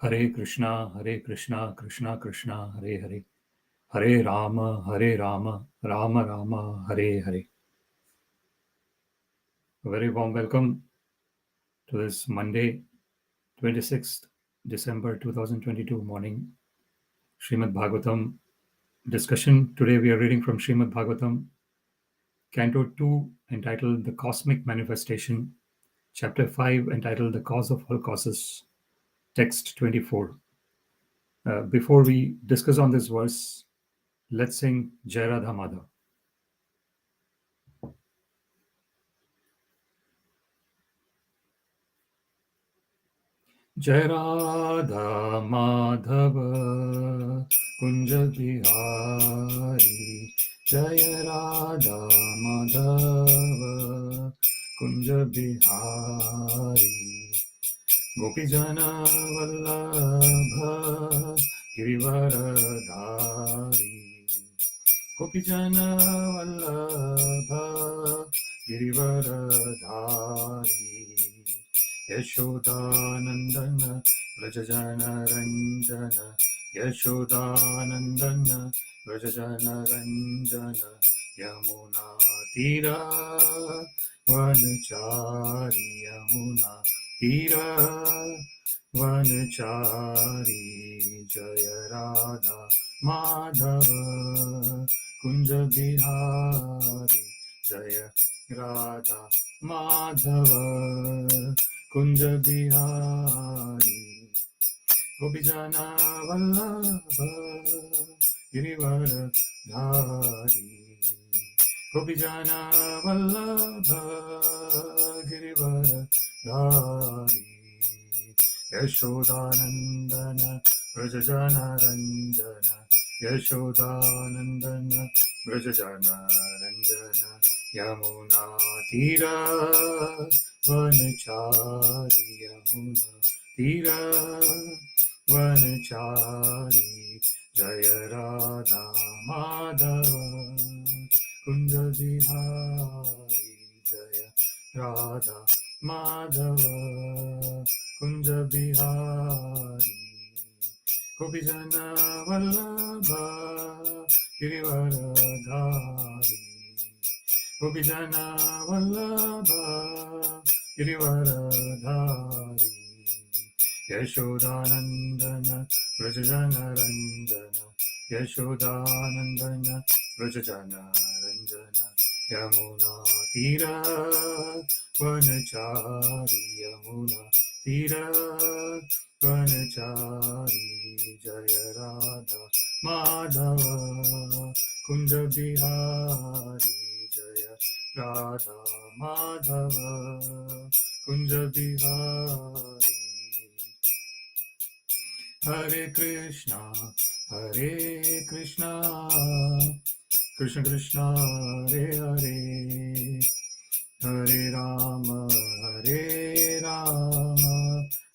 Hare Krishna, Krishna Krishna, Hare Hare, Hare Rama, Rama Rama, Hare Hare. A very warm welcome to this Monday, 26th December 2022 morning Śrīmad-Bhāgavatam discussion. Today we are reading from Śrīmad-Bhāgavatam, Canto 2, entitled The Cosmic Manifestation, Chapter 5, entitled The Cause of All Causes, Text 24. Before we discuss on this verse, let's sing Jai Radha Madhav. Jai Radha Madhava Kunja Bihari, Jai Radha Madhava Kunja Bihari, Gopijana Vallabha Girivaradhari, Gopijana Vallabha Girivaradhari, Yashodanandana Vrajajana Ranjana, Yashodanandana Vrajajana Ranjana, Yamuna Tira Vanachari, Yamuna Tira Vanachari, Jaya Radha Madhava Kunja Bihari, Jaya Radha Madhava Kunja Bihari, Gopijana Vallabha Girivaradhari, Gopijana Vallabha Girivaradhari, Yashodanandana Vrajajana Ranjana, Yashodanandana Vrajajana Ranjana, Yamuna Tira Vanachari, Yamuna Tira Vanachari, Jaya Radha Madhava Kunja Bihari, Jaya Radha Madhava Kunja Bihari, Gopijana Vallabha Girivaradhari, Gopijana Vallabha Girivaradhari, Yashodanandana Vrajajana Ranjana, Yashodanandana Vrajajana Ranjana, Yamuna Tira Vanachari, Yamuna Tira Vanachari, Jaya Radha Madhava Kunja Bihari, Jaya Radha Madhava Kunja Bihari. Hare Krishna, Krishna Krishna, Hare Hare, Hare Rama,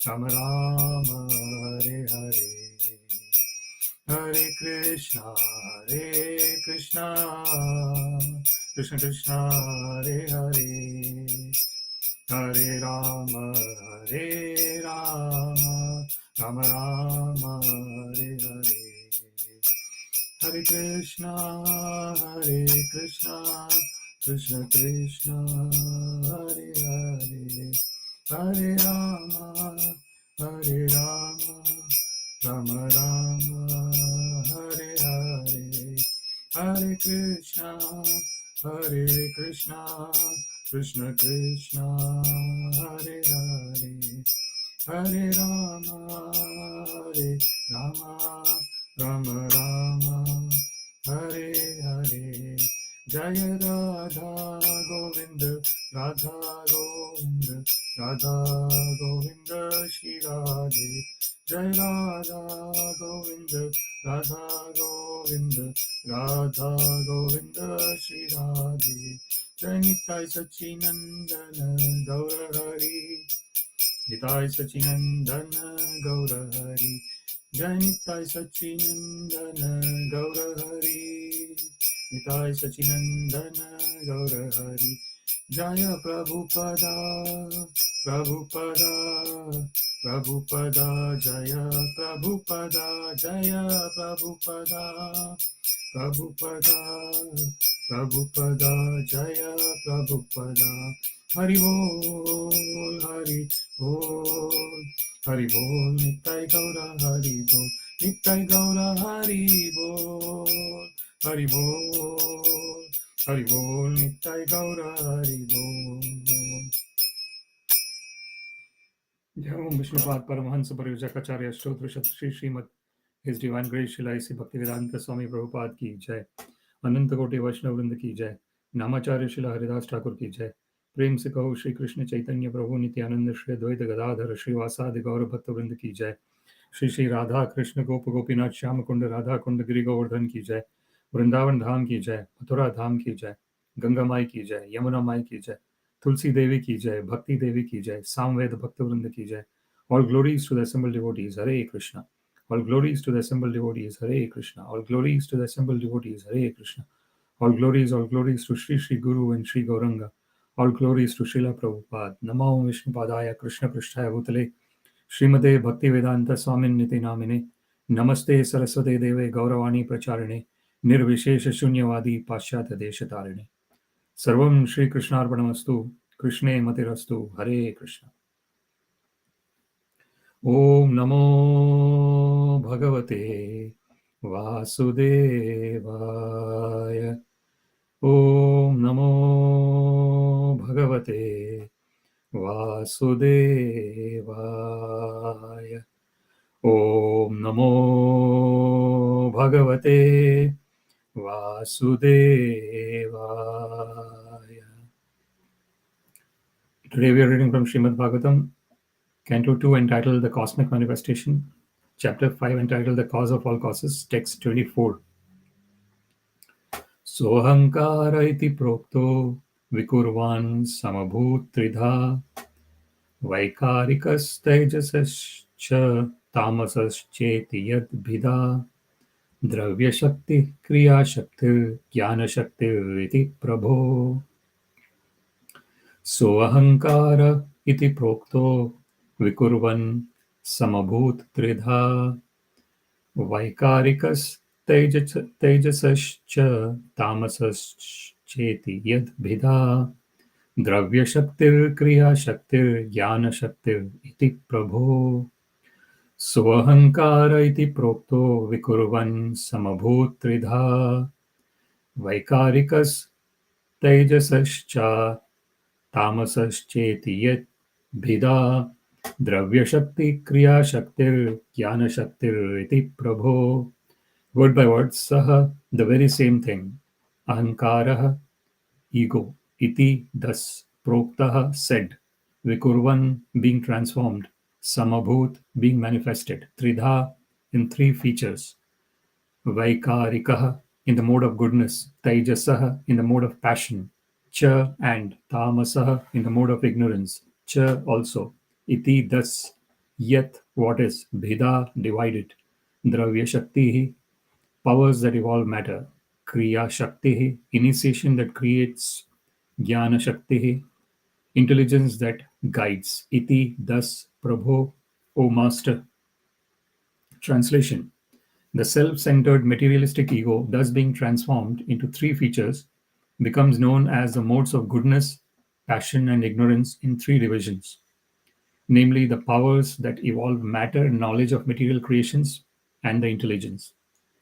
Rama Rama, Hare Hare, Hare Krishna, Krishna Krishna, Hare Hare, Hare Rama, Rama Rama, Hare Hare, Hare Krishna, Krishna Krishna, Hare Hare, Hare Rama, Rama Rama, Hare Hare, Hare Krishna, Krishna Krishna, Hare Hare, Hare Rama, Rama Rama, Hare Hare, Jaya Radha Govinda, Radha Govinda, Radha Govinda, Shri Radhe, Jaya Radha Govinda, Radha Govinda, Radha Govinda, Shri Radhe, Jai Nitai Sachinandana Gaura Hari, Nitai Sachinandana Gaura Hari, Jai Nitai Sachinandana Gaura Hari, Nitai Sachinandana Gaura Hari, Jaya Prabhupada, Prabhupada Jaya, Prabhupada Jaya, Prabhupada, Prabhupada, Prabhupada Jaya, Prabhupada. Hari Bol, Hari Bol, Hari Bol, Nittai Gaura, Hari Bol, Nittai Gaura, Hari Bol, Hari Bol, Hari Bol, Nittai Gaura, Hari Bol. Om Vishnupad Paramahansa Parivjakacharya Stottra Shri Srimad His Divine Grace Srila A.C. Bhaktivedanta Swami Prabhupada ki jai. Ananta Koti Vaishnav Vrinda ki jai. Namacharya Srila Haridas Thakur ki jai. प्रेम से कहो श्री कृष्ण चैतन्य प्रभु नित्यानंद श्री अद्वैत गदाधर श्रीवासादि गौर भक्त वृंद की जय। श्री श्री राधा कृष्ण गोप गोपीनाथ श्याम कुंड राधा कुंड गिरि गोवर्धन की जय। वृंदावन धाम की जय, मथुरा धाम की जय, गंगा माई की जय, यमुना माई की जय, तुलसी देवी की जय, भक्ति देवी की जय, सामवेद भक्त वृंद की जय। All glories to the assembled devotees, Hare Krishna. All glories to the assembled devotees, Hare Krishna. All glories to the assembled devotees, Hare Krishna. All glories to Sri Sri Guru and Sri Gauranga. All glories to Srila Prabhupada. Namo Vishnu Padaya Krishna Prishtaya Bhutale Srimate Bhaktivedanta Swamin Niti Namine Namaste Saraswate Deve Gauravani Pracharine Nirvishesha Shunyavadi Paschatya Deshatarine. Sarvam Shri Krishna Arpanamastu Krishne Matirastu Hare Krishna. Om Namo Bhagavate Vasudevaya. Om Namo Bhagavate Vasudevaya. Om Namo Bhagavate Vasudevaya. Today we are reading from Śrīmad-Bhāgavatam, Canto 2, entitled The Cosmic Manifestation, Chapter 5, entitled The Cause of All Causes, Text 24. Haṅkāra iti prokto vikurvan samabhūt tridhā vaikārikas taijasaś tāmasaś ceti yad-bhidā dravya-śaktiḥ kriyā-śaktir jñāna-śaktir iti prabho. Haṅkāra iti prokto vikurvan samabhūt tridhā vaikārikas taijasaś tāmasaś ceti yad-bhidā dravya-śaktir kriyā-śaktir jñāna-śaktir iti prabho. Haṅkāra iti prokto vikurvan samabhūt tridhā vaikārikas taijasaś tāmasaś ceti yad-bhidā dravya-śaktir kriyā-śaktir jñāna-śaktir iti prabho. Word by word, saha, the very same thing. Ahaṅkārah, ego. Iti, thus. Proktaha, said. Vikurvan, being transformed. Samabhūt, being manifested. Tridhā, in three features. Vaikārikaha, in the mode of goodness. Taijasaha, in the mode of passion. Cha, and. Tāmasaha, in the mode of ignorance. Cha, also. Iti, thus. Yat, what is. Bhida, divided. Dravya-śaktiḥ, powers that evolve matter. Kriyā-śaktiḥ, initiation that creates. Jñāna-śaktiḥ, intelligence that guides. Iti, thus, prabho, O master. Translation. The self-centered materialistic ego, thus being transformed into three features, becomes known as the modes of goodness, passion, and ignorance in three divisions, namely the powers that evolve matter, knowledge of material creations, and the intelligence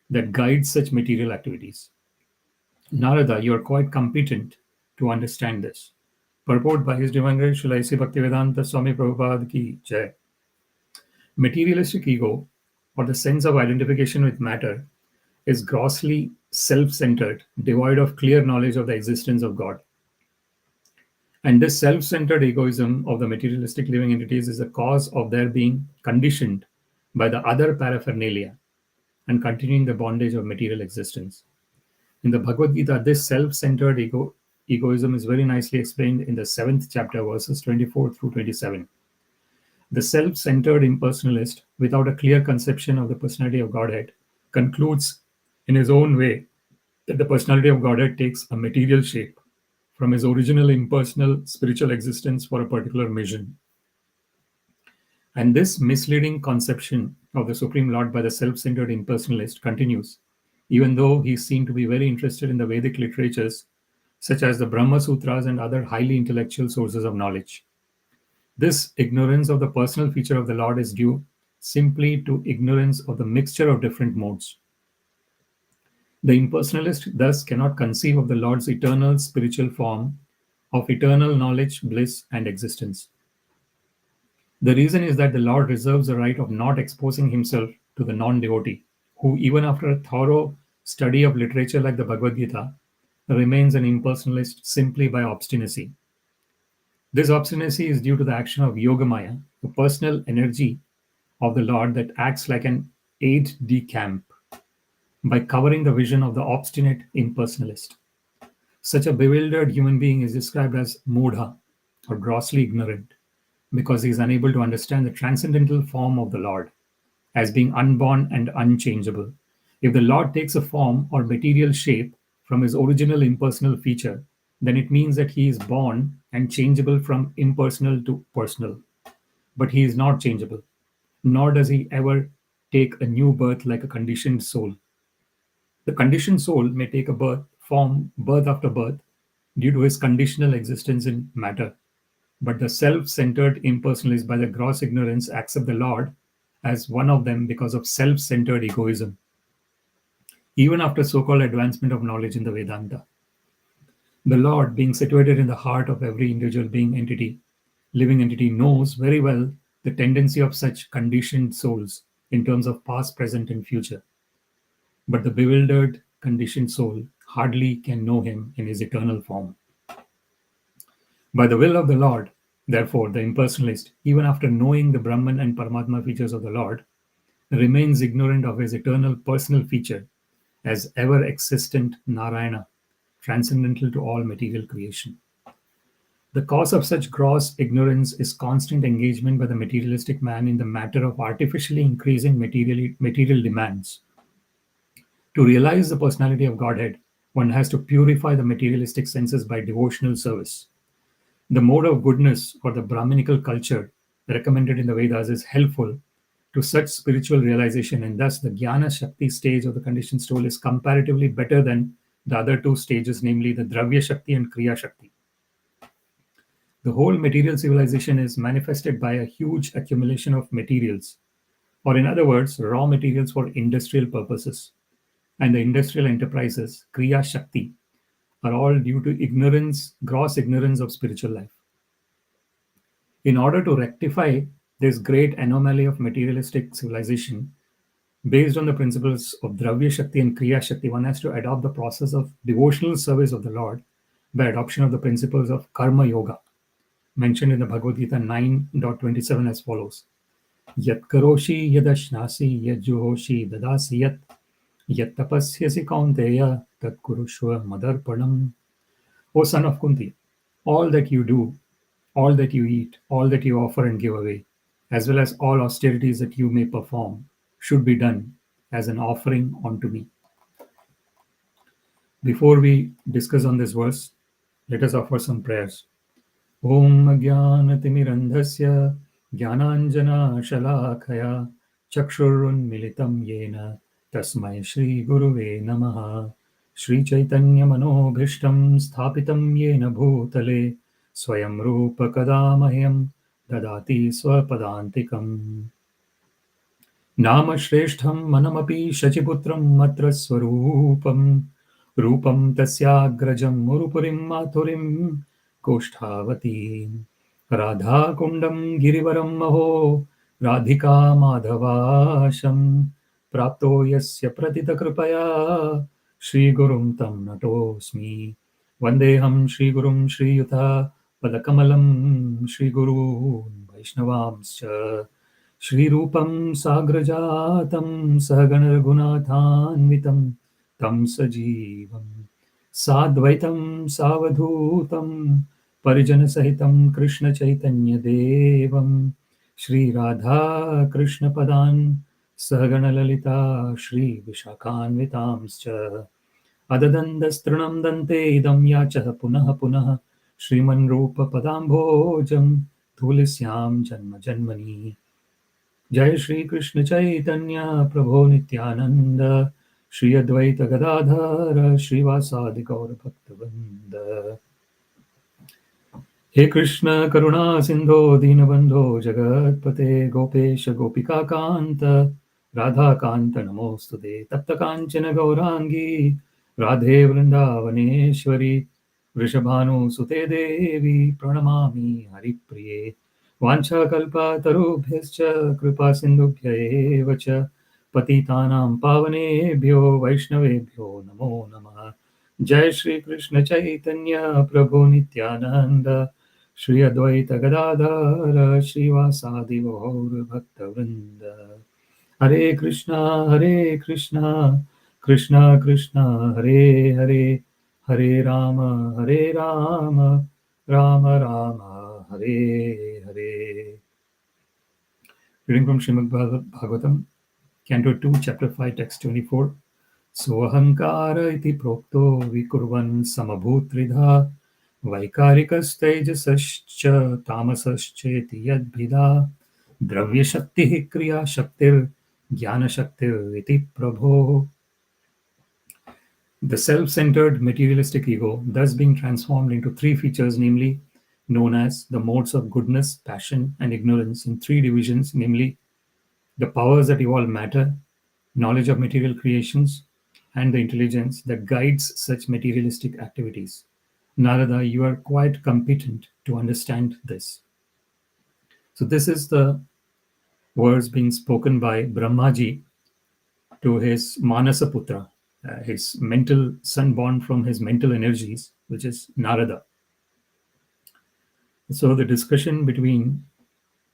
that guides such material activities. Nārada, you are quite competent to understand this. Purport by His Divine Grace Srila A.C. Bhaktivedanta Swami Prabhupada ki jai. Materialistic ego, or the sense of identification with matter, is grossly self-centered, devoid of clear knowledge of the existence of God. And this self-centered egoism of the materialistic living entities is the cause of their being conditioned by the other paraphernalia and continuing the bondage of material existence. In the Bhagavad Gita, this self-centered egoism is very nicely explained in the 7th chapter, verses 24 through 27. The self-centered impersonalist, without a clear conception of the personality of Godhead, concludes in his own way that the personality of Godhead takes a material shape from his original impersonal spiritual existence for a particular mission. And this misleading conception of the Supreme Lord by the self-centered impersonalist continues, even though he is seen to be very interested in the Vedic literatures, such as the Brahma Sutras and other highly intellectual sources of knowledge. This ignorance of the personal feature of the Lord is due simply to ignorance of the mixture of different modes. The impersonalist thus cannot conceive of the Lord's eternal spiritual form of eternal knowledge, bliss, and existence. The reason is that the Lord reserves the right of not exposing himself to the non-devotee, who, even after a thorough study of literature like the Bhagavad Gita, remains an impersonalist simply by obstinacy. This obstinacy is due to the action of Yogamaya, the personal energy of the Lord that acts like an aide-de-camp by covering the vision of the obstinate impersonalist. Such a bewildered human being is described as mudha, or grossly ignorant, because he is unable to understand the transcendental form of the Lord as being unborn and unchangeable. If the Lord takes a form or material shape from his original impersonal feature, then it means that he is born and changeable from impersonal to personal. But he is not changeable, nor does he ever take a new birth like a conditioned soul. The conditioned soul may take a form birth after birth due to his conditional existence in matter. But the self-centered impersonalists, by their gross ignorance, accept the Lord as one of them because of self-centered egoism, even after so-called advancement of knowledge in the Vedanta. The Lord, being situated in the heart of every individual living entity, knows very well the tendency of such conditioned souls in terms of past, present, and future. But the bewildered, conditioned soul hardly can know him in his eternal form. By the will of the Lord, therefore, the impersonalist, even after knowing the Brahman and Paramatma features of the Lord, remains ignorant of his eternal personal feature as ever-existent Narayana, transcendental to all material creation. The cause of such gross ignorance is constant engagement by the materialistic man in the matter of artificially increasing material demands. To realize the personality of Godhead, one has to purify the materialistic senses by devotional service. The mode of goodness or the Brahminical culture recommended in the Vedas is helpful to such spiritual realization, and thus the jñāna-śaktiḥ stage of the conditioned soul is comparatively better than the other two stages, namely the dravya-śaktiḥ and kriyā-śaktir. The whole material civilization is manifested by a huge accumulation of materials, or in other words, raw materials for industrial purposes. And the industrial enterprises, kriyā-śaktir, are all due to gross ignorance of spiritual life. In order to rectify this great anomaly of materialistic civilization, based on the principles of dravya-śaktiḥ and kriyā-śaktir, one has to adopt the process of devotional service of the Lord by adoption of the principles of karma yoga, mentioned in the Bhagavad Gita 9.27 as follows. Yat karoshi yadashnasi yadjuhoshi dadasi yat tapasyasi kaunteya tat kurushva madarpanam. O son of Kunti, all that you do, all that you eat, all that you offer and give away, as well as all austerities that you may perform, should be done as an offering unto me. Before we discuss on this verse, let us offer some prayers. Om Ajnana-timirandhasya Jnananjana-shalakaya Chakshurunmilitam Yena Tasmai Shri Guruve Namaha Shri Chaitanya Manobhishtam Sthapitam Yena Bhutale Swayam Rupa Kadamahyam Dadati Swapadantikam Nama Shreshtham Manamapi Shachiputram Matra Swarupam Rupam Tasyagrajam Murupurim Mathurim Koshthavati Radha Kundam Girivaram Maho Radhika Madhavasham Prapto Yasya Pratita Kripaya Shri Gurum Tam Natosmi Vandeham Shri Gurum Shri Yuta Padakamalam Shri Guru Vaishnavamscha Shri Rupam Sagrajatam Sahagana Raghunathanvitam Tam Sajivam Sadvaitam Savadhutam Parijana Sahitam Krishna Chaitanya Devam Shri Radha Krishna Padan Sahagana Lalita Shri Vishakhanvitamscha Adadandastranam Dante Idam Yachaha Punaha Punaha Shriman Rupa Padambhojam Thulisyam Janma Janmani Jai Shri Krishna Chaitanya Prabho Nityananda Shri Advaita Gadadhara Srivasadi Gaura Bhaktavinda. He Krishna Karuna Sindho Dinabandho Jagatpate Gopesha Gopika Kanta Radha Kanta Namostude Tapta Kanchana Gaurangi Radhe Vrindavaneshwari Vrishabhanu Sute Devi Pranamami Haripriye Vancha Kalpa Tarubhyascha Kripa Sindhubhya eva cha Patitanam Pavanebhyo Vaishnavebhyo Namo Namaha. Jai Shri Krishna Chaitanya Prabhu Nityananda Shri Advaita Gadadhara Srivasadi Gaura Bhaktavrinda. Hare Krishna Krishna Krishna Hare Hare Hare Rama Rama Rama Hare Hare. Reading from Śrīmad-Bhāgavatam, Canto 2, Chapter 5, Text 24. So haṅkāra iti prokto vikurvan samabhūt tridhā vaikārikas taijasaś tāmasaś ceti yad-bhidā dravya-śaktiḥ kriyā-śaktir jñāna-śaktir iti prabho. The self-centered materialistic ego, thus being transformed into three features, namely known as the modes of goodness, passion, and ignorance in three divisions, namely the powers that evolve matter, knowledge of material creations, and the intelligence that guides such materialistic activities. Nārada, you are quite competent to understand this. So this is the words being spoken by Brahmaji to his Manasaputra, his mental son born from his mental energies, which is Nārada. So the discussion between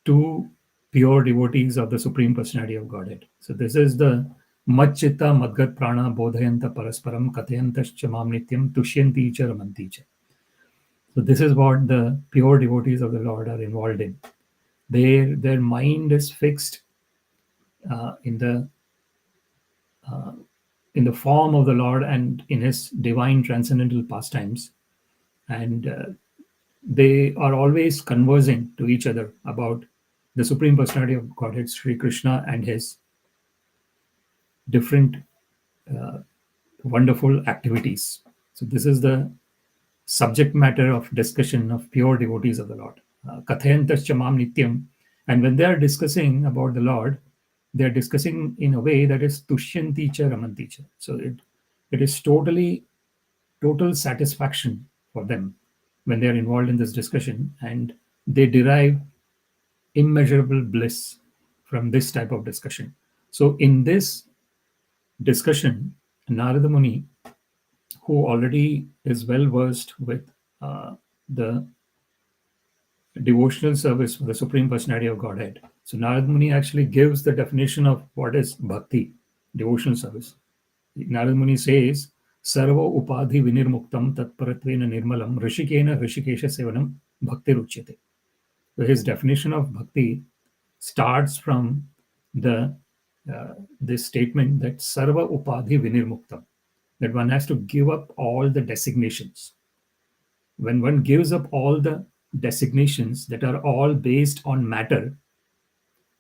two pure devotees of the Supreme Personality of Godhead. So this is the Madchitta Madgat Prana Bodhayanta Parasparam Kathayantascha Mam Nityam Tushyanti Cha Ramanti Cha. So this is what the pure devotees of the Lord are involved in. Their mind is fixed in the form of the Lord and in his divine transcendental pastimes, and they are always conversing to each other about the Supreme Personality of Godhead, Sri Krishna, and his different wonderful activities. So this is the subject matter of discussion of pure devotees of the Lord. Kathayantascha mam nityam. And when they are discussing about the Lord, they are discussing in a way that is tushyanti cha ramanti cha. So it is total satisfaction for them when they are involved in this discussion, and they derive immeasurable bliss from this type of discussion. So in this discussion, Nārada Muni, who already is well versed with the devotional service for the Supreme Personality of Godhead. So Nārada Muni actually gives the definition of what is bhakti, devotional service. Nārada Muni says, Sarva upadhi vinirmuktam tatparatvena nirmalam rishikena rishikesha sevanam bhakti ruchyate. So his definition of bhakti starts from this statement that Sarva upadhi vinirmuktam, that one has to give up all the designations. When one gives up all the designations that are all based on matter,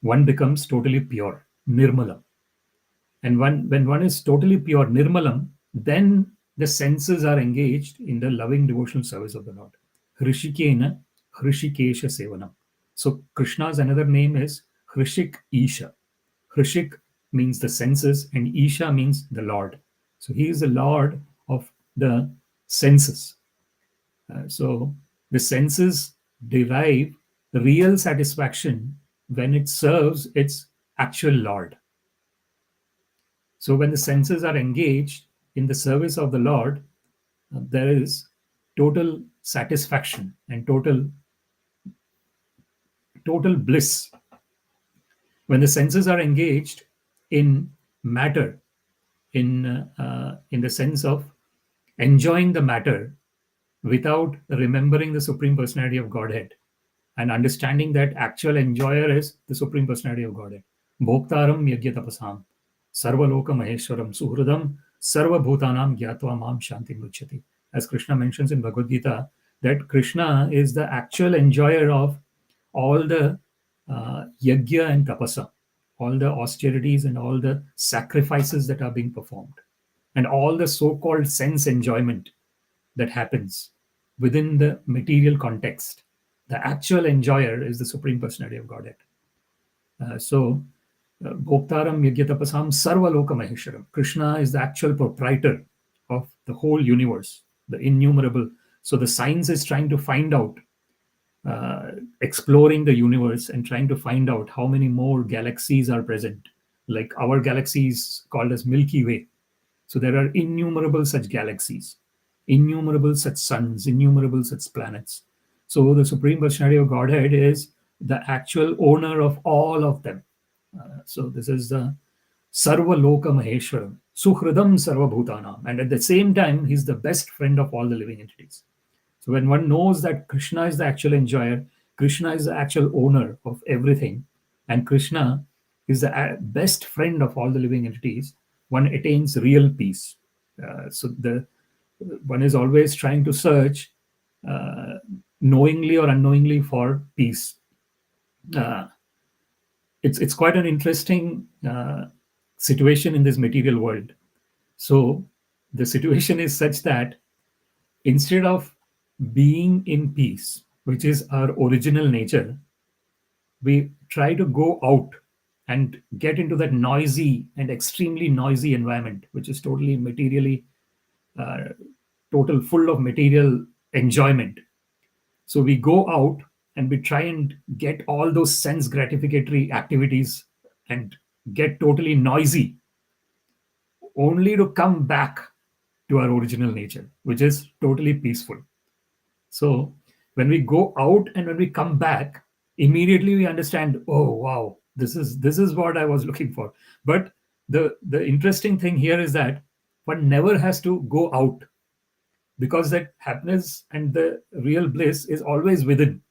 one becomes totally pure, nirmalam. And when one is totally pure, nirmalam, then the senses are engaged in the loving devotional service of the Lord. Hrishikena Hrishikesha Sevanam. So Krishna's another name is Hrishik Isha. Hrishik means the senses and Isha means the Lord. So he is the Lord of the senses. So the senses derive real satisfaction when it serves its actual Lord. So when the senses are engaged in the service of the Lord, there is total satisfaction and total bliss. When the senses are engaged in matter, in the sense of enjoying the matter without remembering the Supreme Personality of Godhead and understanding that actual enjoyer is the Supreme Personality of Godhead. Bhoktaram yagyatapasam sarvaloka maheshwaram suhridam sarva bhutanam gyatva mam shanti muchyati. As Krishna mentions in Bhagavad Gita, that Krishna is the actual enjoyer of all the yajna and tapasa. all the austerities and all the sacrifices that are being performed, and all the so-called sense enjoyment that happens within the material context, the actual enjoyer is the Supreme Personality of Godhead. Bhoktaram Yagyatapasam Sarvaloka Maheshwaram. Krishna is the actual proprietor of the whole universe, the innumerable. So the science is trying to find out, exploring the universe and trying to find out how many more galaxies are present. Like our galaxy is called as Milky Way. So there are innumerable such galaxies, innumerable such suns, innumerable such planets. So the Supreme Personality of Godhead is the actual owner of all of them. So this is the Sarva Loka Maheshwaram, Suhridam Sarva Bhutanam. And at the same time, he's the best friend of all the living entities. So when one knows that Krishna is the actual enjoyer, Krishna is the actual owner of everything, and Krishna is the best friend of all the living entities, one attains real peace. One is always trying to search, knowingly or unknowingly, for peace. It's quite an interesting situation in this material world. So the situation is such that instead of being in peace, which is our original nature, we try to go out and get into that noisy and extremely noisy environment, which is totally materially, full of material enjoyment. So we go out and we try and get all those sense gratificatory activities and get totally noisy, only to come back to our original nature, which is totally peaceful. So when we go out and when we come back, immediately we understand, oh wow, this is what I was looking for. But the interesting thing here is that one never has to go out, because that happiness and the real bliss is always within.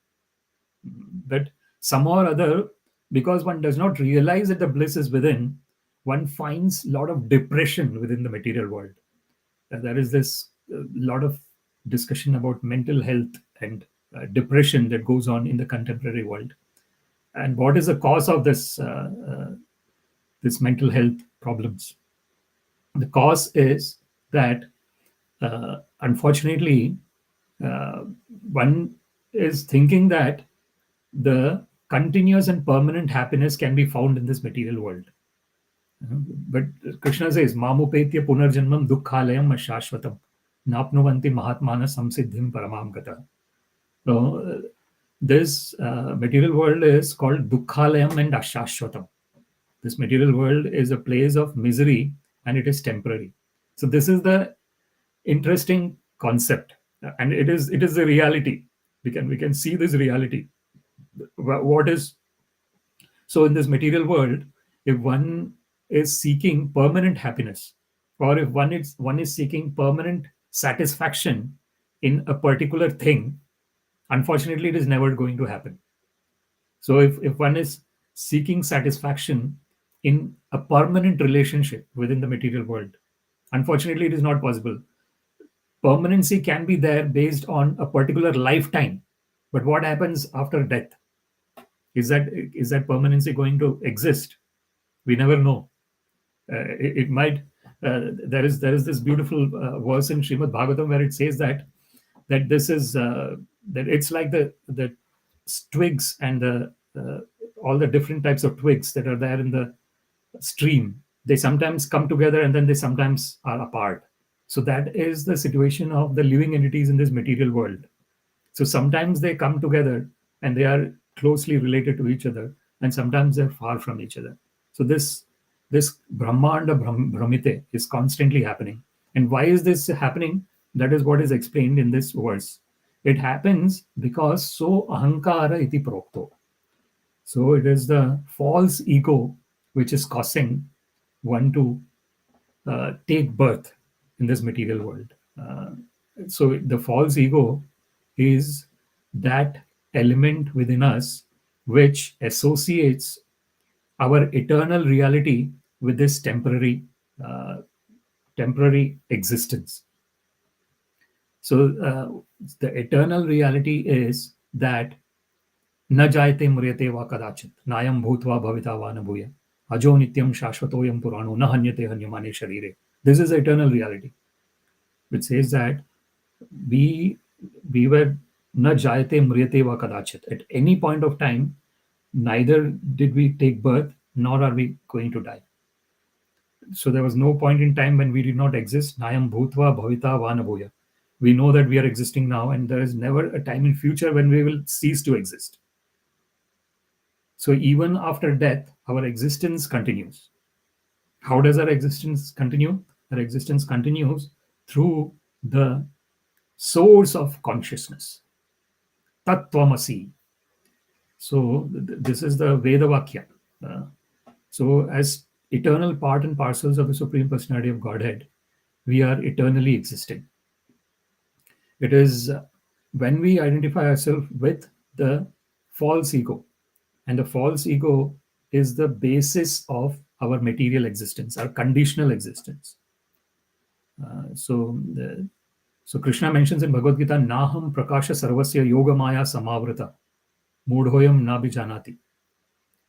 But somehow or other, because one does not realize that the bliss is within, one finds a lot of depression within the material world. And there is this lot of discussion about mental health and depression that goes on in the contemporary world. And what is the cause of this mental health problems? The cause is that, unfortunately, one is thinking that the continuous and permanent happiness can be found in this material world. But Krishna says, Mamupetya punarjanmam dukkhalayam ashashvatam napnuvanti mahatmana samsiddhim paramam gata. So this material world is called dukkhalayam and ashashvatam. This material world is a place of misery and it is temporary. So this is the interesting concept, and it is the reality. We can see this reality. What is so in this material world? If one is seeking permanent happiness, or if one is seeking permanent satisfaction in a particular thing, unfortunately, it is never going to happen. So if one is seeking satisfaction in a permanent relationship within the material world, unfortunately, it is not possible. Permanency can be there based on a particular lifetime, but what happens after death? Is that permanency going to exist? We never know. It might. There is this beautiful verse in Śrīmad-Bhāgavatam where it says that this is that it's like the twigs and all the different types of twigs that are there in the stream. They sometimes come together and then they sometimes are apart. So that is the situation of the living entities in this material world. So sometimes they come together and they are closely related to each other, and sometimes they're far from each other. So this Brahmanda Brahmite is constantly happening. And why is this happening? That is what is explained in this verse. It happens because so haṅkāra iti prokto. So it is the false ego which is causing one to take birth in this material world. So the false ego is that element within us which associates our eternal reality with this temporary existence. So the eternal reality is that na jayate mriyate va kadachit nayam bhutva bhavita va na bhuya Ajo nityam shashvatoyam purano na hanyate hanyamane sharire. This is the eternal reality, which says that we were na jayate mriyate va kadachit. At any point of time, neither did we take birth, nor are we going to die. So there was no point in time when we did not exist. Nayam bhutva bhavita vanabhuya. We know that we are existing now, and there is never a time in future when we will cease to exist. So even after death, our existence continues. How does our existence continue? Our existence continues through the source of consciousness. Tattvamasi. So this is the Vedavakya. So as eternal part and parcels of the Supreme Personality of Godhead, we are eternally existing. It is when we identify ourselves with the false ego, and the false ego is the basis of our material existence, our conditional existence. So Krishna mentions in Bhagavad Gita, Naham prakasha sarvasya yoga maya samavrata mudhoyam nabijanati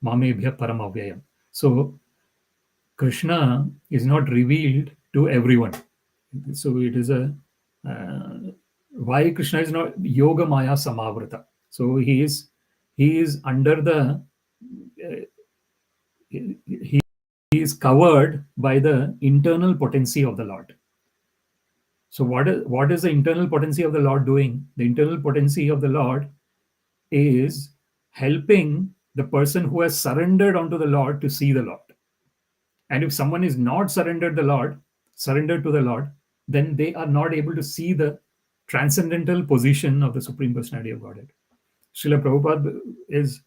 mamebhya paramavyayam. So Krishna is not revealed to everyone. So it is a why Krishna is not yoga maya samavrata. So he is under the he is covered by the internal potency of the Lord. So what is the internal potency of the Lord doing? The internal potency of the Lord is helping the person who has surrendered unto the Lord to see the Lord. And if someone is not surrendered to the Lord, then they are not able to see the transcendental position of the Supreme Personality of Godhead. Srila Prabhupada is,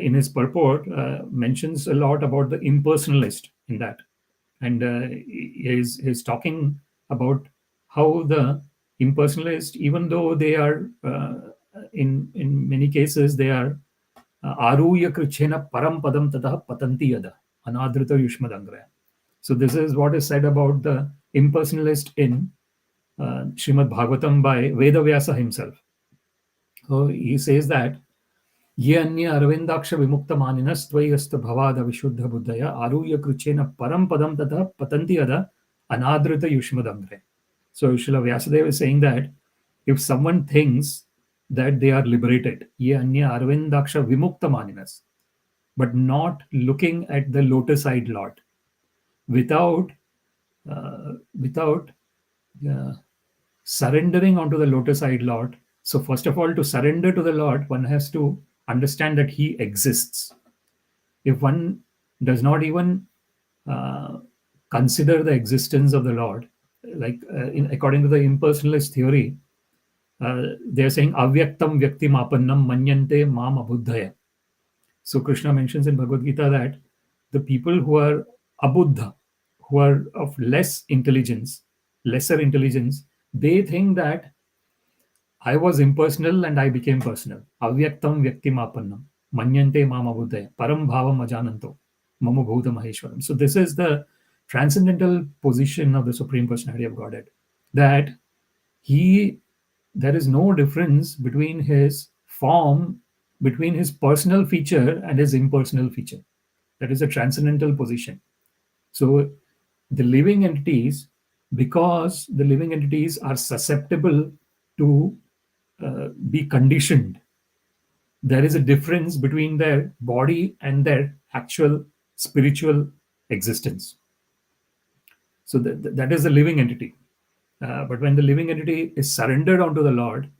in his purport, mentions a lot about the impersonalist in that. And he's talking about how the impersonalist, even though they are, in many cases, they are aruya krichena param padam tataha patanti yada anadrita yushmadangraya. So this is what is said about the impersonalist in Śrīmad-Bhāgavatam by Vedavyasa himself. So he says that ye anya arvindaksha vimukta maninas tvayasta bhavada vishuddha buddhaya aruya krichena param padam tataha patanti yada anadrita yushmadangraya. So Srila Vyasadeva is saying that if someone thinks that they are liberated, ye anya arvindaksha vimukta maninas, but not looking at the lotus-eyed Lord, without surrendering onto the lotus-eyed Lord. So first of all, to surrender to the Lord, one has to understand that he exists. If one does not even consider the existence of the Lord, like according to the impersonalist theory, they are saying avyaktam vyaktimapannam manyante mam abuddhaya. So Krishna mentions in Bhagavad Gita that the people who are abuddha, who are of lesser intelligence, they think that I was impersonal and I became personal. Avyaktam vyaktimapannam manyante mam abuddhaya param bhavam ajananto mama bhuta maheshwaram. So this is the transcendental position of the Supreme Personality of Godhead, that there is no difference between his form, between his personal feature and his impersonal feature. That is a transcendental position. So the living entities, because the living entities are susceptible to be conditioned, there is a difference between their body and their actual spiritual existence. So that is the living entity. But when the living entity is surrendered onto the Lord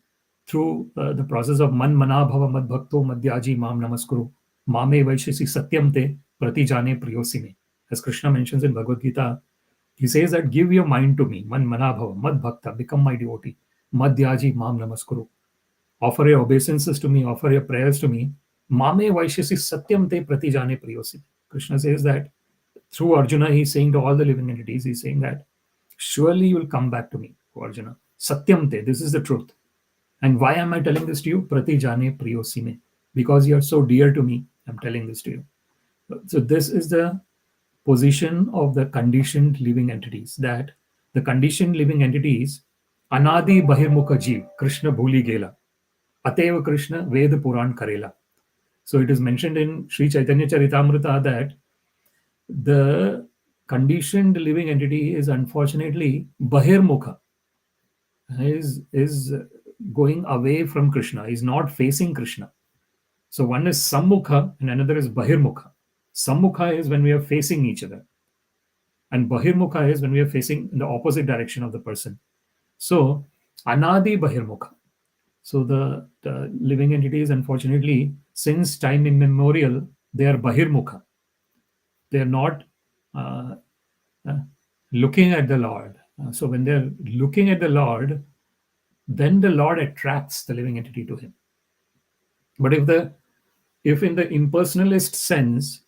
through the process of man mana bhava mad bhakto madhyaji mam namaskuru mame vaishasi satyam te pratijane priyosime. As Krishna mentions in Bhagavad Gita, he says that give your mind to me, man mana bhava mad bhakta, become my devotee, madhyaji mam namaskuru. Offer your obeisances to me, offer your prayers to me. Mame vaishasi satyam te pratijane priyosime. Krishna says that through Arjuna, he's saying to all the living entities, he's saying that surely you will come back to me, Arjuna. Satyam te, this is the truth. And why am I telling this to you? Pratijane priyosime. Because you are so dear to me, I'm telling this to you. So this is the position of the conditioned living entities, that the conditioned living entities, anadi bahirmukha jeev, Krishna bhuli gela, ateva Krishna ved puran karela. So it is mentioned in Sri Chaitanya Charitamrita that The conditioned living entity is unfortunately bahirmukha, is going away from Krishna, is not facing Krishna. So one is sammukha and another is bahirmukha. Sammukha is when we are facing each other, and bahirmukha is when we are facing in the opposite direction of the person. So anadi bahirmukha. So the living entities, unfortunately, since time immemorial, they are bahirmukha. They are not uh, looking at the Lord. So when they're looking at the Lord, then the Lord attracts the living entity to him. But if in the impersonalist sense,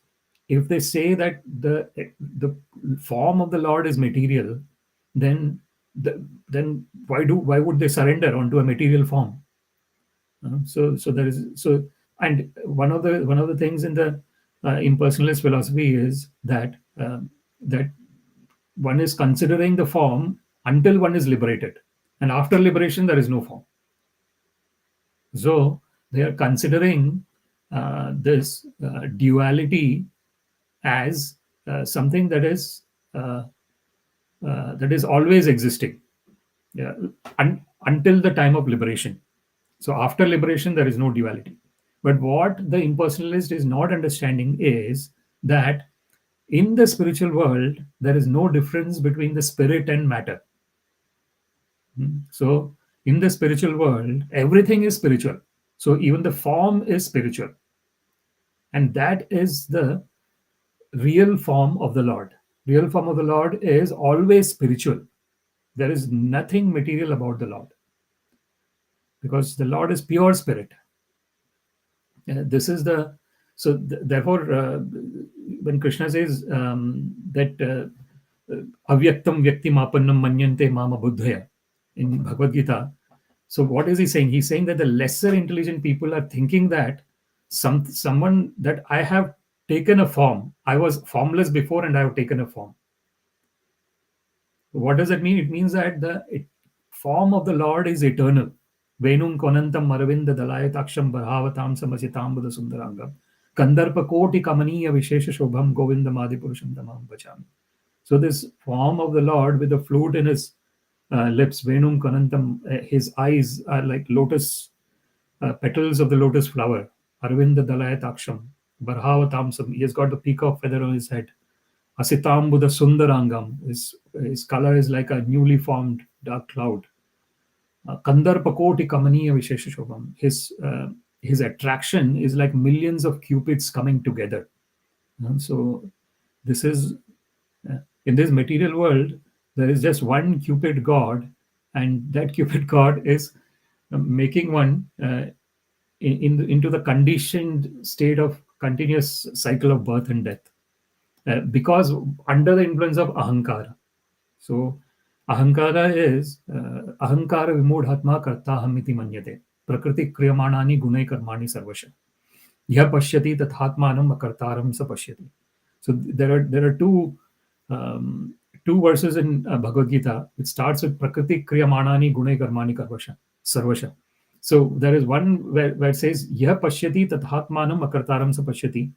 if they say that the form of the Lord is material, then why would they surrender onto a material form? And one of the things in the impersonalist philosophy is that that one is considering the form until one is liberated, and after liberation there is no form. So they are considering this duality as something that is always existing, yeah, until the time of liberation. So after liberation, there is no duality. But what the impersonalist is not understanding is that in the spiritual world, there is no difference between the spirit and matter. So in the spiritual world, everything is spiritual. So even the form is spiritual. And that is the real form of the Lord. Real form of the Lord is always spiritual. There is nothing material about the Lord, because the Lord is pure spirit. This is the so therefore when Krishna says that avyaktam vyaktimapannam manyante mama buddhaya in Bhagavad Gita, so what is he saying? He's saying that the lesser intelligent people are thinking that someone that I have taken a form. I was formless before and I have taken a form. What does that mean? It means that the form of the Lord is eternal. Venum konantam aravinda dalayataksham barhavatam samasitambuda sundarangam kandarpa koti kamaniya vishesha shobham Govinda madipurusham tamam vachami. So this form of the Lord with the flute in his lips, Venum konantam, his eyes are like lotus petals of the lotus flower. Aravinda dalayataksham barhavatam, he has got the peacock feather on his head. Asitambuda sundarangam, his color is like a newly formed dark cloud. Kandarpakoti kamaniya vishesha shobham, his attraction is like millions of cupids coming together. So this is in this material world, there is just one cupid god, and that cupid god is making one into the conditioned state of continuous cycle of birth and death, because under the influence of haṅkāra. So haṅkāra is haṅkāra vimūಢātmā kartāhamiti manyate prakriti kriyā-śaktiḥ gunai karmani sarvasya yah pashyati tathatmanam akartaram sa pashyati. So there are two verses in Bhagavad Gita which starts with prakriti kriyā-śaktiḥ gunai karmani sarvasya. So there is one where it says yah pashyati tathatmanam akartaram sa pashyati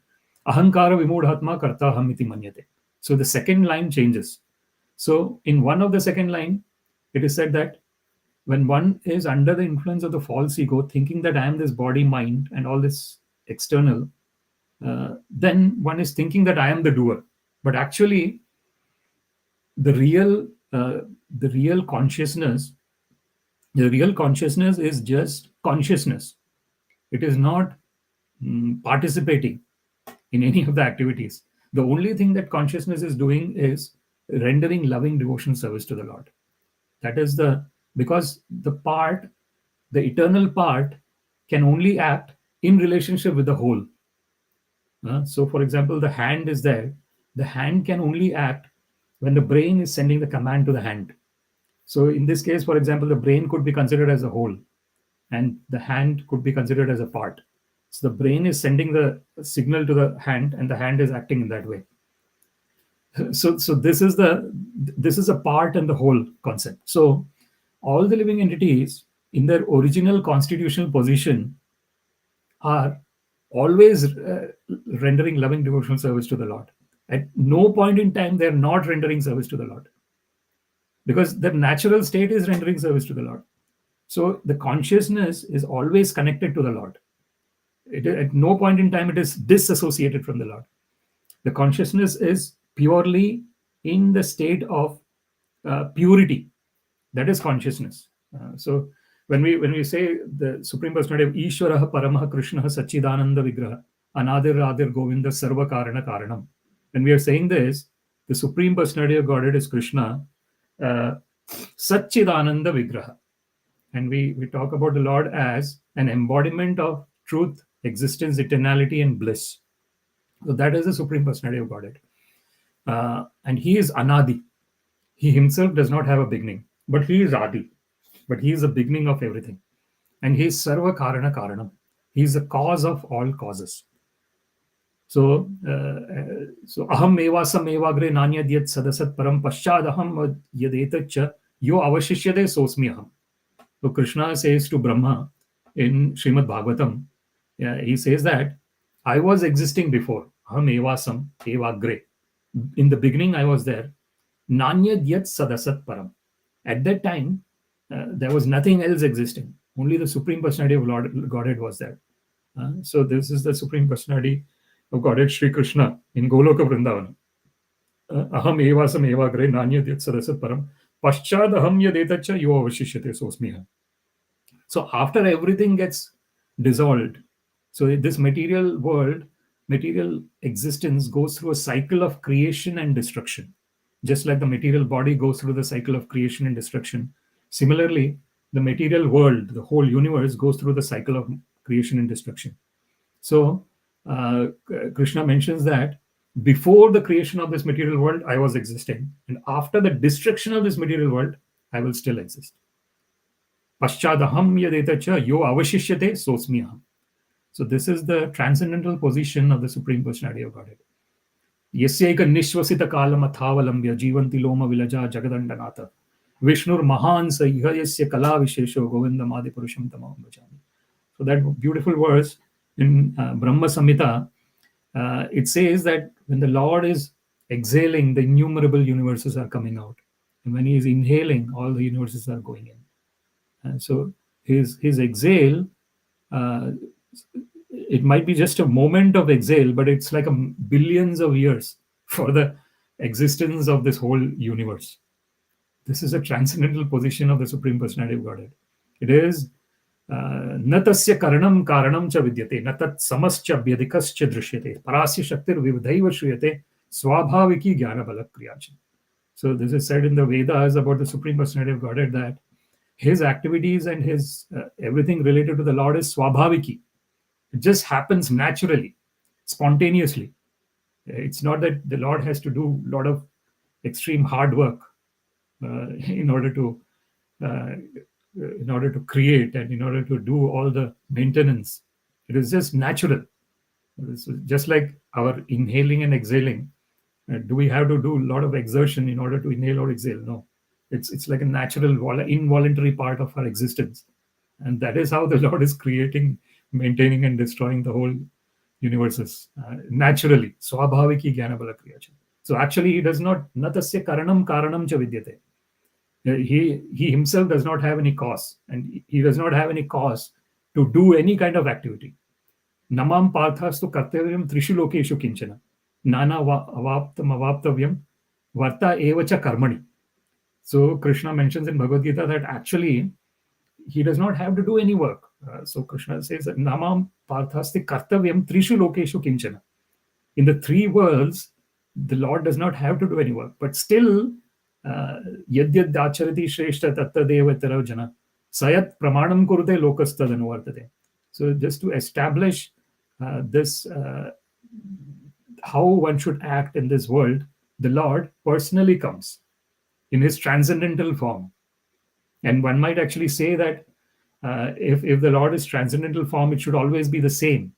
haṅkāra vimūಢātmā kartāhamiti manyate. So the second line changes. So in one of the second line, it is said that when one is under the influence of the false ego, thinking that I am this body, mind, and all this external, then one is thinking that I am the doer. But actually, the real consciousness is just consciousness. It is not participating in any of the activities. The only thing that consciousness is doing is rendering loving devotion service to the Lord. That is because the eternal part can only act in relationship with the whole. So for example, the hand is there. The hand can only act when the brain is sending the command to the hand. So in this case, for example, the brain could be considered as a whole and the hand could be considered as a part. So the brain is sending the signal to the hand and the hand is acting in that way. So this is a part and the whole concept. So all the living entities in their original constitutional position are always rendering loving devotional service to the Lord. At no point in time they are not rendering service to the Lord, because the natural state is rendering service to the Lord. So the consciousness is always connected to the Lord. At no point in time it is disassociated from the Lord. The consciousness is purely in the state of purity. That is consciousness. So when we say the Supreme Personality of Ishvara Paramah Krishna Satchidananda Vigraha Anadir Radir Govinda Sarva Karana Karanam, when we are saying this, the Supreme Personality of Godhead is Krishna, Satchidananda Vigraha. And we talk about the Lord as an embodiment of truth, existence, eternality, and bliss. So that is the Supreme Personality of Godhead. And he is Anadi. He himself does not have a beginning, but he is Adi. But he is the beginning of everything. And he is Sarva Karana Karanam. He is the cause of all causes. So aham evasam evagre nanyad yad sadasat param paschadaham yadetacha yo avashishyate sosmi aham. So Krishna says to Brahma in Śrīmad-Bhāgavatam, he says that I was existing before. Aham evasam evagre. In the beginning I was there. Nanyad yat sadasat param. At that time, there was nothing else existing. Only the Supreme Personality of Godhead was there. So this is the Supreme Personality of Godhead, Sri Krishna, in Goloka Vrindavana. Aham evasam evagre nanyad yat sadasat param. Paschad aham yadetacha yo avashishyate sosmiha. So after everything gets dissolved, so this material world, material existence goes through a cycle of creation and destruction. Just like the material body goes through the cycle of creation and destruction, similarly, the material world, the whole universe, goes through the cycle of creation and destruction. So Krishna mentions that before the creation of this material world, I was existing. And after the destruction of this material world, I will still exist. Paschadaham yadetacha yo avashishyate sosmiyaham. So this is the transcendental position of the Supreme Personality of Godhead. Yasyaika nishvasita kalam athavalambya jivanti loma vilaja jagadandanata Vishnur mahan saiha yasya kala vishesho Govinda madi purusham tamam bhajami. So that beautiful verse in Brahma Samhita, it says that when the Lord is exhaling, the innumerable universes are coming out. And when he is inhaling, all the universes are going in. And so his exhale, it might be just a moment of exhale, but it's like billions of years for the existence of this whole universe. This is a transcendental position of the Supreme Personality of Godhead. It is natasya karanam karanam cha vidyate, natat samascha bhyadikascha drishyate, parasya-śaktir vivadhaiva shriyate, swabhaviki jnāna-bala kriyā-śaktir. So this is said in the Vedas about the Supreme Personality of Godhead, that his activities and his everything related to the Lord is swabhaviki. It just happens naturally, spontaneously. It's not that the Lord has to do a lot of extreme hard work in order to create and in order to do all the maintenance. It is just natural. It's just like our inhaling and exhaling. Do we have to do a lot of exertion in order to inhale or exhale? No. It's like a natural, involuntary part of our existence. And that is how the Lord is creating, maintaining, and destroying the whole universes naturally. Swabhaviki jnāna-bala kriyā-śaktir. So actually, he does not, natasya karanam karanam cha vidyate. He himself does not have any cause, and he does not have any cause to do any kind of activity. Namam parthastu kartavyam trishu lokeshu kinchana. Nana avaptam avaptavyam varta evacha karmani. So Krishna mentions in Bhagavad Gita that actually he does not have to do any work. So Krishna says that Namam parthasti kartavyam trishu lokeshu kinchana. In the three worlds, the Lord does not have to do any work, but still yad-bhidā acharati shreshta tattadeva tara jana sayat pramanam kurute lokastad anuvartate. So just to establish this, how one should act in this world, the Lord personally comes in his transcendental form. And one might actually say that if the Lord is transcendental form, it should always be the same.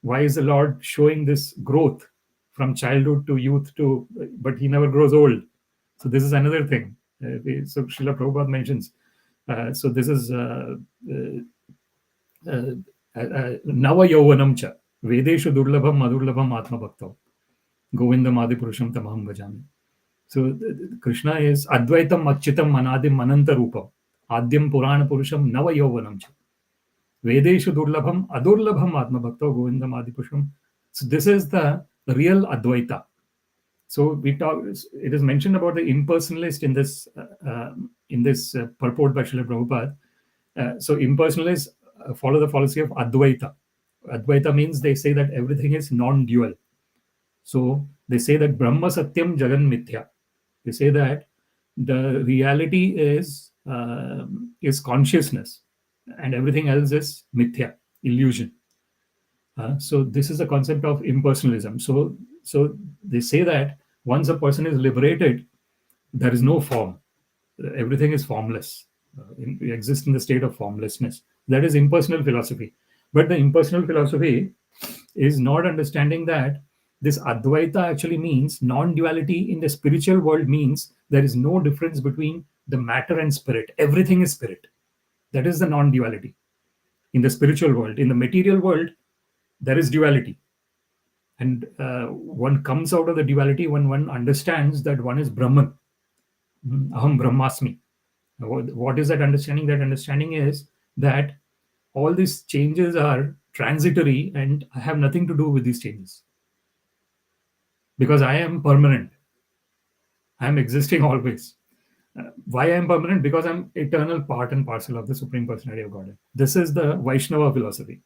Why is the Lord showing this growth from childhood to youth but he never grows old? So this is another thing. So Srila Prabhupada mentions, so this is Nava Yauvanam cha Vedeshu Durlabham Madurlabham Atma Bhaktav. Govindam Adipurusham Tamaham Bhajami. So Krishna is Advaitam Achyutam Anadim Ananta Rupam Adyam Purana Purusham Nava Yovanam Cha Vedeshu Durlabham Adurlabham Atma Bhakto Govindam Adipurusham. So this is the real Advaita. So we talk. It is mentioned about the impersonalist in this purport by Srila Prabhupada. So impersonalists follow the policy of Advaita. Advaita means they say that everything is non-dual. So they say that Brahma Satyam Jagan Mithya. They say that the reality is consciousness, and everything else is mithya, illusion. So this is the concept of impersonalism. So they say that once a person is liberated, there is no form. Everything is formless. We exist in the state of formlessness. That is impersonal philosophy. But the impersonal philosophy is not understanding that this Advaita actually means non-duality in the spiritual world, means there is no difference between the matter and spirit. Everything is spirit. That is the non-duality in the spiritual world. In the material world, there is duality. And one comes out of the duality when one understands that one is Brahman. Aham Brahmasmi. What is that understanding? That understanding is that all these changes are transitory and I have nothing to do with these changes. Because I am permanent. I am existing always. Why I am permanent? Because I'm eternal part and parcel of the Supreme Personality of Godhead. This is the Vaishnava philosophy.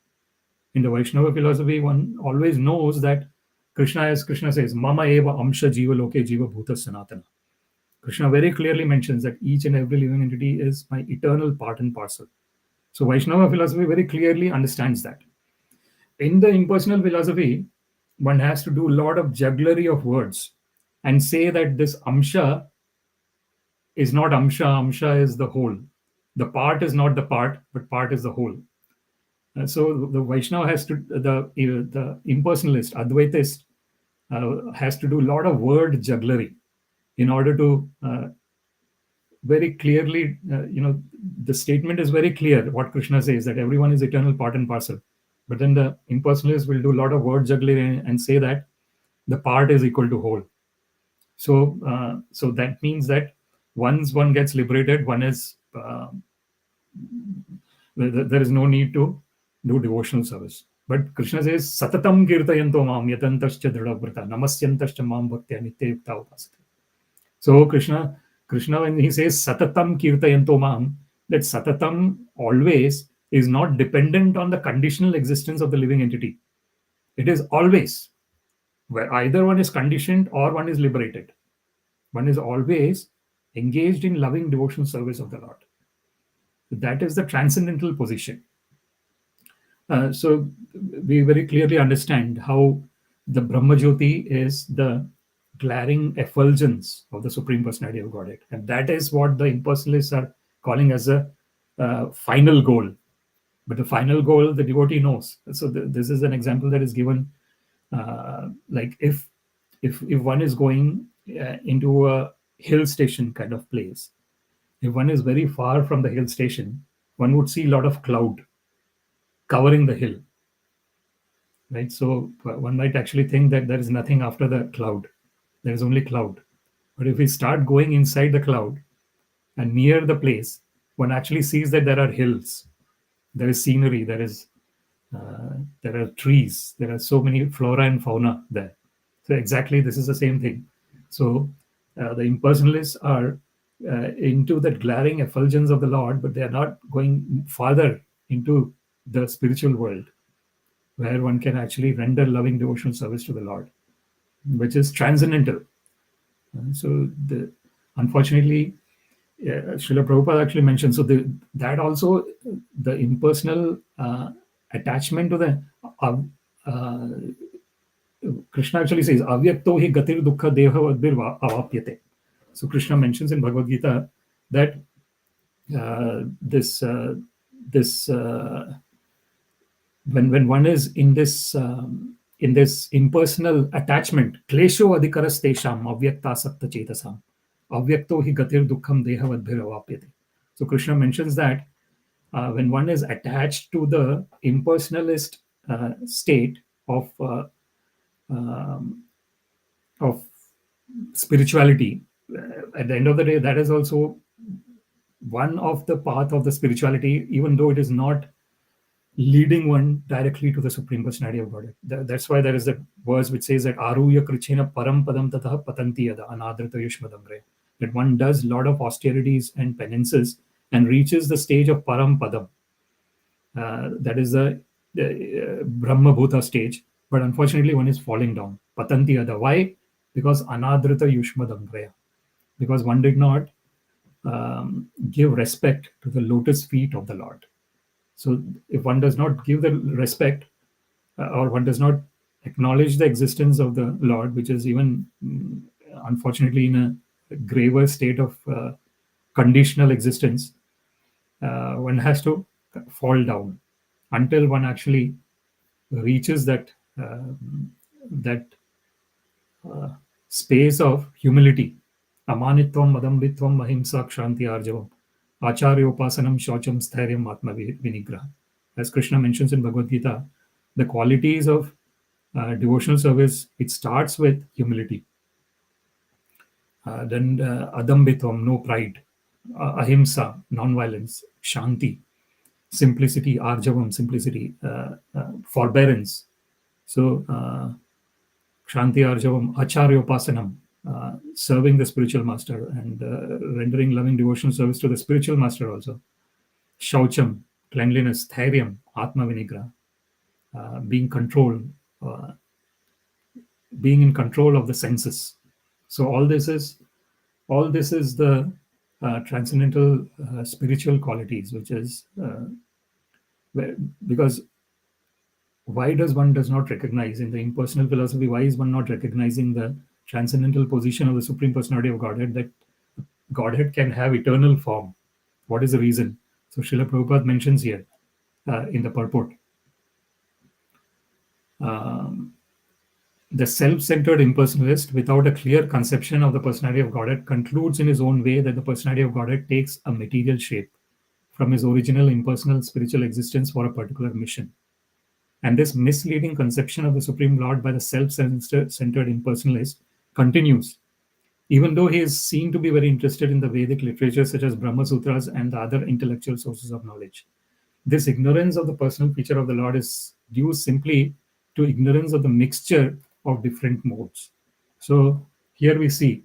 In the Vaishnava philosophy, one always knows that Krishna, as Krishna says, Mama eva amsha jiva loke jiva bhuta sanātana. Krishna very clearly mentions that each and every living entity is my eternal part and parcel. So Vaishnava philosophy very clearly understands that. In the impersonal philosophy, one has to do a lot of jugglery of words and say that this amsha is not amsha, amsha is the whole. The part is not the part, but part is the whole. So the Vaishnava has to, the impersonalist, Advaitist, has to do a lot of word jugglery in order to very clearly, the statement is very clear what Krishna says, that everyone is eternal part and parcel. But then the impersonalist will do a lot of word jugglery and say that the part is equal to whole. So that means that once one gets liberated, one is there is no need to do devotional service. But Krishna says, Satatam kirtayanto mam yatantascha dravya-śaktiḥ namasyantascha mam bhaktya nitya yukta upasate. So Krishna, when he says Satatam kirtayanto mam, that Satatam always is not dependent on the conditional existence of the living entity. It is always, where either one is conditioned or one is liberated. One is always engaged in loving devotional service of the Lord. That is the transcendental position. So we very clearly understand how the Brahma Jyoti is the glaring effulgence of the Supreme Personality of Godhead. And that is what the impersonalists are calling as a final goal. But the final goal, the devotee knows. So this is an example that is given. Like if one is going into a hill station kind of place, if one is very far from the hill station, one would see a lot of cloud covering the hill, right? So one might actually think that there is nothing after the cloud. There is only cloud. But if we start going inside the cloud and near the place, one actually sees that there are hills, there is scenery, there are trees, there are so many flora and fauna there. So exactly this is the same thing. So the impersonalists are into that glaring effulgence of the Lord, but they are not going farther into the spiritual world where one can actually render loving devotional service to the Lord, which is transcendental. So unfortunately, Srila Prabhupada actually mentioned, so that also the impersonal attachment to the Krishna actually says, avyakto hi gatir dukkha deha vadbir avapyate. So Krishna mentions in Bhagavad Gita that when one is in this impersonal attachment, klesho adhikaras tesham avyakta sakta chetasam avyakto hi gatir dukkham deha vadbir avapyate. So Krishna mentions that when one is attached to the impersonalist state of of spirituality. At the end of the day, that is also one of the path of the spirituality, even though it is not leading one directly to the Supreme Personality of Godhead. That's why there is a verse which says that Aruya Krichena Param Padam Tatha Patanti Yada Anadrita Yushmadamre. That one does a lot of austerities and penances and reaches the stage of Param Padam. That is the Brahma Bhuta stage. But unfortunately, one is falling down. Patanti Yada. Why? Because Anadrita Yushmadamre. Because one did not give respect to the lotus feet of the Lord. So if one does not give the respect or one does not acknowledge the existence of the Lord, which is even unfortunately in a graver state of conditional existence, one has to fall down until one actually reaches that space of humility. Amanitvam, madambitvam, ahimsa, kshanti, arjavam. Acharyopasanam, shaucham, stairyam, atma vinigraha. As Krishna mentions in Bhagavad Gita, the qualities of devotional service, it starts with humility. Then adambitvam, no pride. Ahimsa, non-violence. Shanti, simplicity. Arjavam, simplicity. Forbearance. So, Shanti, Arjavam, Acharyopasanam, serving the spiritual master and rendering loving devotional service to the spiritual master also. Shaucham, cleanliness. Thairyam, Atma Vinigraha, being in control of the senses. So all this is the transcendental spiritual qualities, which is because why does not recognize in the impersonal philosophy? Why is one not recognizing the transcendental position of the Supreme Personality of Godhead, that Godhead can have eternal form? What is the reason? So Srila Prabhupada mentions here in the purport. The self-centered impersonalist, without a clear conception of the personality of Godhead, concludes in his own way that the personality of Godhead takes a material shape from his original impersonal spiritual existence for a particular mission. And this misleading conception of the Supreme Lord by the self-centered impersonalist continues, even though he is seen to be very interested in the Vedic literature such as Brahma Sutras and the other intellectual sources of knowledge. This ignorance of the personal feature of the Lord is due simply to ignorance of the mixture of different modes. So here we see,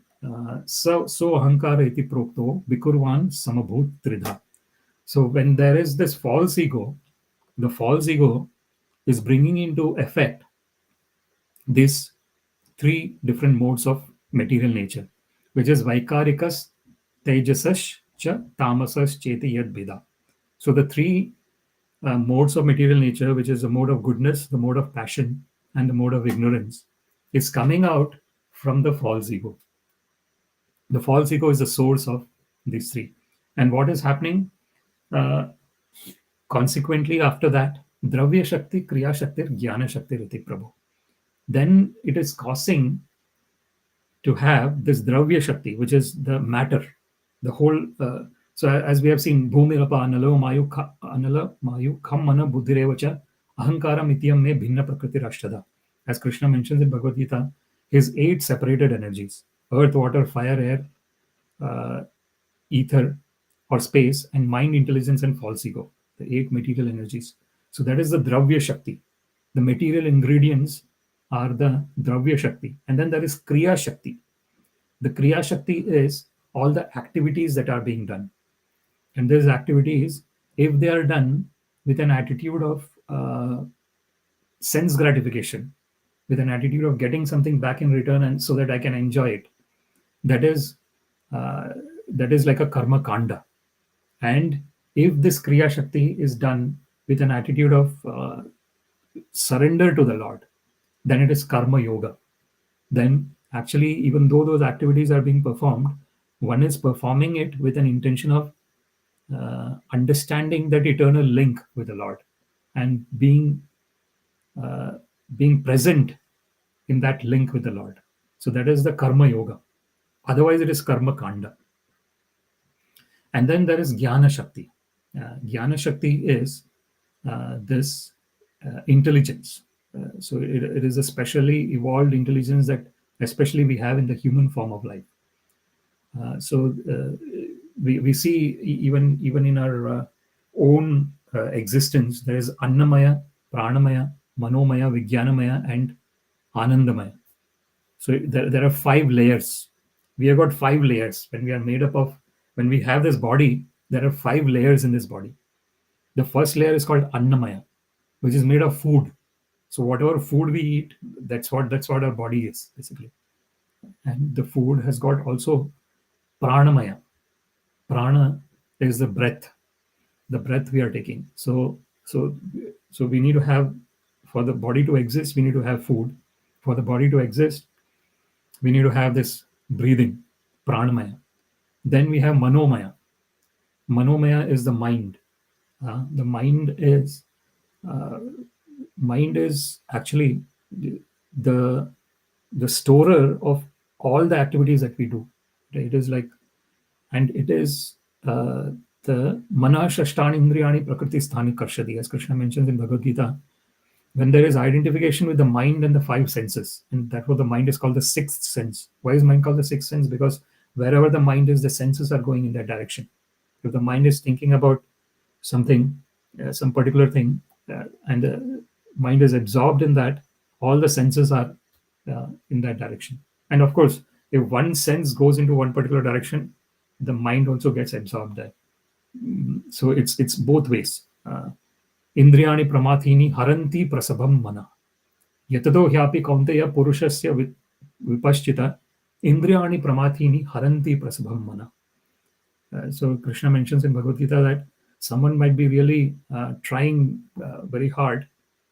so haṅkāra iti prokto, vikurvan samabhūt tridhā. So when there is this false ego, the false ego is bringing into effect these three different modes of material nature, which is vaikārikas, taijasaś, tāmasaś, ceti, yad-bhidā. So the three modes of material nature, which is the mode of goodness, the mode of passion, and the mode of ignorance, is coming out from the false ego. The false ego is the source of these three. And what is happening consequently after that? Dravya-śaktiḥ, kriyā-śaktir, jñāna-śaktir iti prabho. Then it is causing to have this dravya-śaktiḥ, which is the matter, the whole. So as we have seen, bhūmirapa analo mayu kham mana buddhirevacha haṅkāra mityam me bhinna prakriti. As Krishna mentions in Bhagavad Gita, his 8 separated energies: earth, water, fire, air, ether or space, and mind, intelligence, and false ego, the 8 material energies. So that is the dravya-śaktiḥ. The material ingredients are the dravya-śaktiḥ. And then there is kriyā-śaktir. The kriyā-śaktir is all the activities that are being done. And these activities, if they are done with an attitude of sense gratification, with an attitude of getting something back in return and so that I can enjoy it, that is like a karma kanda. And if this kriyā-śaktir is done with an attitude of surrender to the Lord, then it is karma yoga. Then actually, even though those activities are being performed, one is performing it with an intention of understanding that eternal link with the Lord and being present in that link with the Lord. So that is the karma yoga. Otherwise, it is karma kanda. And then there is jñāna-śaktir. Jñāna-śaktir is this intelligence. So it is a specially evolved intelligence that especially we have in the human form of life. So we see even in our own existence, there is Annamaya, Pranamaya, Manomaya, Vijnanamaya, and Anandamaya. So there are 5 layers. We have got 5 layers. When we are made up of, when we have this body, there are 5 layers in this body. The first layer is called Annamaya, which is made of food. So whatever food we eat, that's what our body is, basically. And the food has got also Pranamaya. Prana is the breath we are taking. So we need to have, for the body to exist, we need to have food. For the body to exist, we need to have this breathing, pranamaya. Then we have manomaya. Manomaya is the mind. The mind is actually the storer of all the activities that we do. It is like, and it is the mana shashtani indriyani prakriti sthani karshati, as Krishna mentions in Bhagavad Gita. When there is identification with the mind and the 5 senses, and therefore the mind is called the 6th sense. Why is mind called the 6th sense? Because wherever the mind is, the senses are going in that direction. If the mind is thinking about something, some particular thing, and the mind is absorbed in that, all the senses are in that direction. And of course, if one sense goes into one particular direction, the mind also gets absorbed there. So it's both ways. Indriyani pramathini haranti prasabham mana. Yatado hyapi kaunteya purushasya vipaschita indriyani pramathini haranti prasabham mana. So Krishna mentions in Bhagavad Gita that someone might be really trying very hard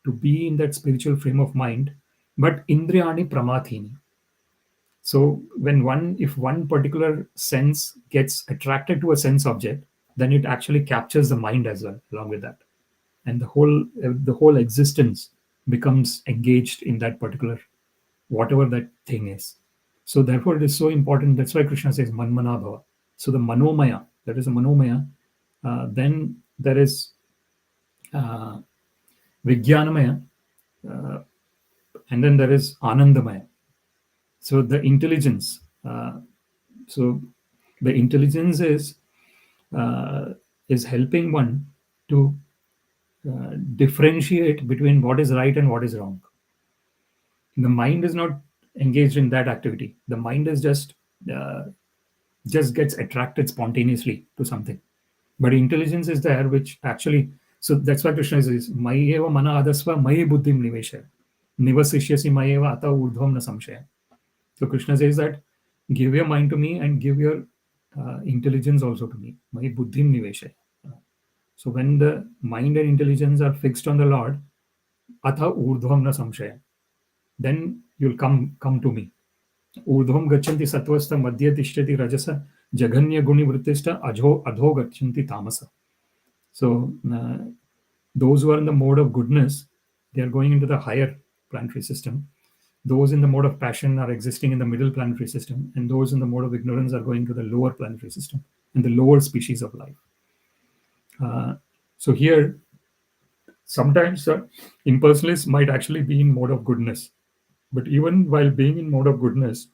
to be in that spiritual frame of mind, but indriyani pramathini. So if one particular sense gets attracted to a sense object, then it actually captures the mind as well along with that. And the whole existence becomes engaged in that particular, whatever that thing is. So therefore it is so important. That's why Krishna says manmana bhava. So the manomaya, that is a manomaya. Then there is vijnanamaya, and then there is anandamaya. So the intelligence. So the intelligence is helping one to differentiate between what is right and what is wrong. The mind is not engaged in that activity. The mind is just gets attracted spontaneously to something. But intelligence is there, which actually, so that's why Krishna says, Mayeva mana adasva mayi buddhim nivesha. Nivasishyasi mayeva ata urdhvam na samshaya. So Krishna says that give your mind to me and give your intelligence also to me. Mayi buddhim nivesha. So when the mind and intelligence are fixed on the Lord, atha urdhvam na samshaya, then you'll come to me. Urdhvam gachanti satvasta madhya tishtati rajasa jaganya guni vrittista adho gachanti tāmasaś. So those who are in the mode of goodness, they are going into the higher planetary system. Those in the mode of passion are existing in the middle planetary system, and those in the mode of ignorance are going to the lower planetary system and the lower species of life. So here, sometimes impersonalists might actually be in mode of goodness. But even while being in mode of goodness,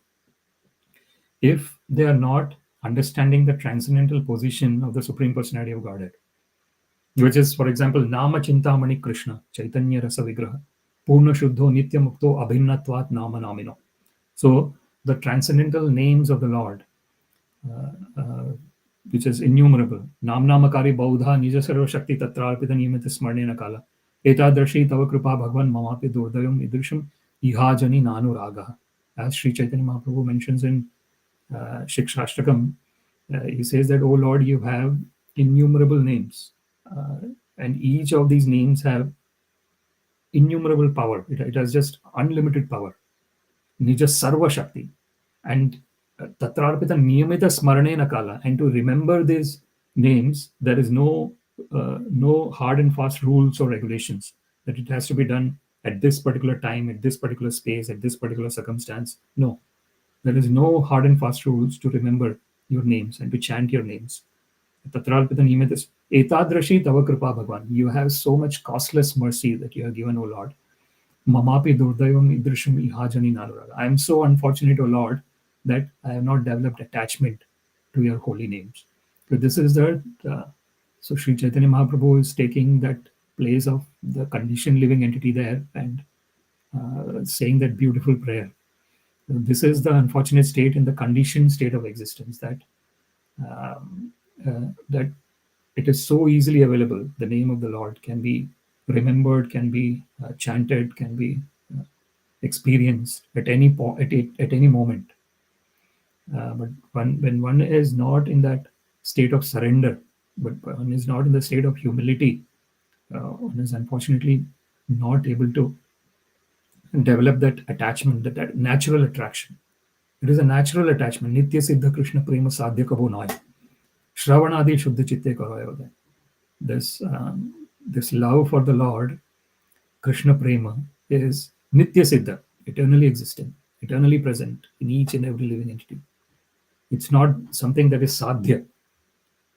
if they are not understanding the transcendental position of the Supreme Personality of Godhead, which is, for example, Nama Chintamani Krishna, Chaitanya Rasa Vigraha, Purna Shuddho Nitya Mukto Abhinnatvat Nama Namino. So the transcendental names of the Lord, which is innumerable. Namnamakari Baudha Nija Sarva Shakti Tatrarpita Niyamita Smarnena Kala. Etadrashi Tava Kripa Bhagwan Mamapi Durdayam Idrisham Ihajani Nanu Raga. As Sri Chaitanya Mahaprabhu mentions in Shikshashtakam, he says that, O Lord, you have innumerable names. And each of these names have innumerable power. It has just unlimited power. Nija Sarva Shakti. And Tatrarpita Niyamita Smarnena Kala. And to remember these names, there is no hard and fast rules or regulations that it has to be done at this particular time, at this particular space, at this particular circumstance. No, there is no hard and fast rules to remember your names and to chant your names. Tatrarpita Niyamita Etadrashi Tava Kripa Bhagwan. You have so much costless mercy that you have given, O Lord. Mamapi durdayavam idrisham ihajani Nārada. I am so unfortunate, O Lord, that I have not developed attachment to your holy names. So this is so Sri Chaitanya Mahaprabhu is taking that place of the conditioned living entity there and saying that beautiful prayer. This is the unfortunate state in the conditioned state of existence, that that it is so easily available. The name of the Lord can be remembered, can be chanted, can be experienced at any at any moment. But when one is not in that state of surrender, but one is not in the state of humility, one is unfortunately not able to develop that attachment, that natural attraction. It is a natural attachment. Nitya Siddha Krishna Prema Sadhya Kabo Noy. Shravanadi Shuddha Chitte Karayoda. This love for the Lord, Krishna Prema, is Nitya Siddha, eternally existing, eternally present in each and every living entity. It's not something that is sadhya,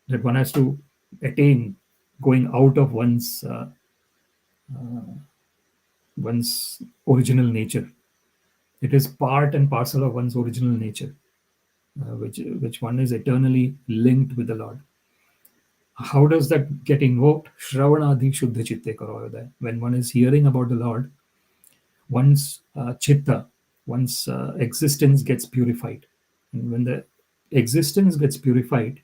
that one has to attain going out of one's original nature. It is part and parcel of one's original nature, which one is eternally linked with the Lord. How does that get invoked? Shravanadi Shuddha Chitte Karayoda. When one is hearing about the Lord, one's chitta, one's existence gets purified. And when the existence gets purified,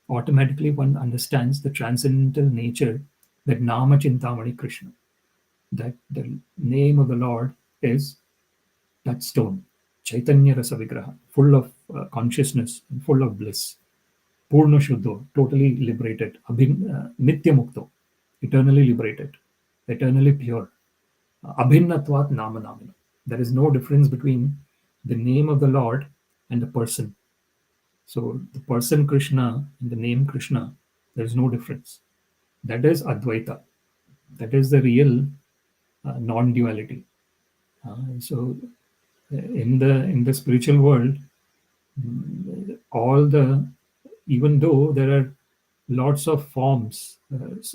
automatically one understands the transcendental nature, that Nama Chintamani Krishna, that the name of the Lord is touchstone, Chaitanya Rasa Vigraha, full of consciousness and full of bliss. Purna Shuddho, totally liberated. Nitya Mukto, eternally liberated, eternally pure. Abhinnatvat Nama Namina. There is no difference between the name of the Lord and the person. So the person Krishna and the name Krishna, there is no difference. That is Advaita. That is the real non-duality. So in the spiritual world, even though there are lots of forms,